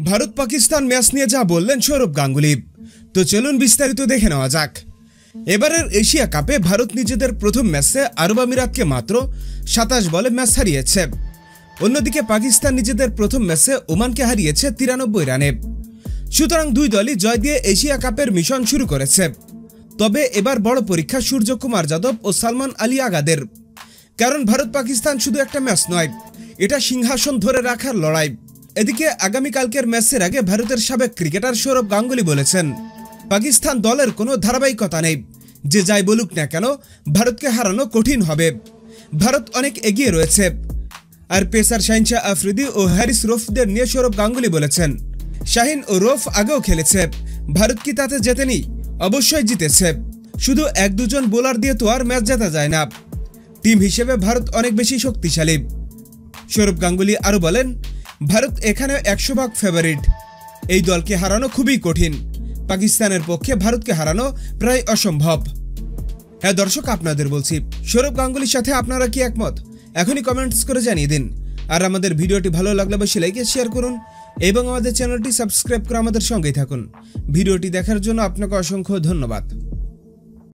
Bharat Pakistan match নিয়ে যা বললেন সৌরভ গাঙ্গুলি। তো চলুন বিস্তারিত দেখে নেওয়া যাক। এবারের এশিয়া কাপে ভারত নিজেদের প্রথম ম্যাচে আরব আমিরাতকে মাত্র 27 বলে ম্যাচ হারিয়েছে। অন্যদিকে পাকিস্তান নিজেদের প্রথম ম্যাচে ওমানকে হারিয়েছে 93 রানে। সুতরাং দুই দলই জয় দিয়ে এশিয়া কাপের মিশন শুরু করেছে। তবে এবার বড় পরীক্ষা সূর্যকুমার যাদব ও সালমান আলী আগাদের। কারণ ভারত পাকিস্তান শুধু একটা ম্যাচ নয়, এটা সিংহাসন ধরে রাখার লড়াই। এদিকে আগামীকালকের ম্যাচের আগে ভারতের সাবেক ক্রিকেটার সৌরভ গাঙ্গুলি বলেছেন, পাকিস্তান দলের কোনো ধারাবাহিকতা নেই, যে যাই বলুক না কেন ভারতকে হারানো কঠিন হবে। ভারত অনেক এগিয়ে রয়েছে। আর পেসার শাহিন শাহ আফ্রিদি ও হ্যারিস রফদের নিয়ে সৌরভ গাঙ্গুলি বলেছেন, শাহিন ও রফ আগেও খেলেছে, ভারত কি তাতে জেতেনি? অবশ্যই জিতেছে। শুধু এক দুজন বোলার দিয়ে তো আর ম্যাচ জেতা যায় না। টিম হিসেবে ভারত অনেক বেশি শক্তিশালী। সৌরভ গাঙ্গুলি আরও বলেন, ভারত এখানে 100% ফেভারিট। এই দলকে হারানো খুবই কঠিন। পাকিস্তানের পক্ষে ভারতকে হারানো প্রায় অসম্ভব। হ্যাঁ দর্শক, আপনাদের বলছি, সৌরভ গাঙ্গুলির সাথে আপনারা কি একমত? এখনই কমেন্টস করে জানিয়ে দিন। আর আমাদের ভিডিওটি ভালো লাগলে অবশ্যই লাইক শেয়ার করুন এবং আমাদের চ্যানেলটি সাবস্ক্রাইব করে আমাদের সঙ্গেই থাকুন। ভিডিওটি দেখার জন্য আপনাকে অসংখ্য ধন্যবাদ।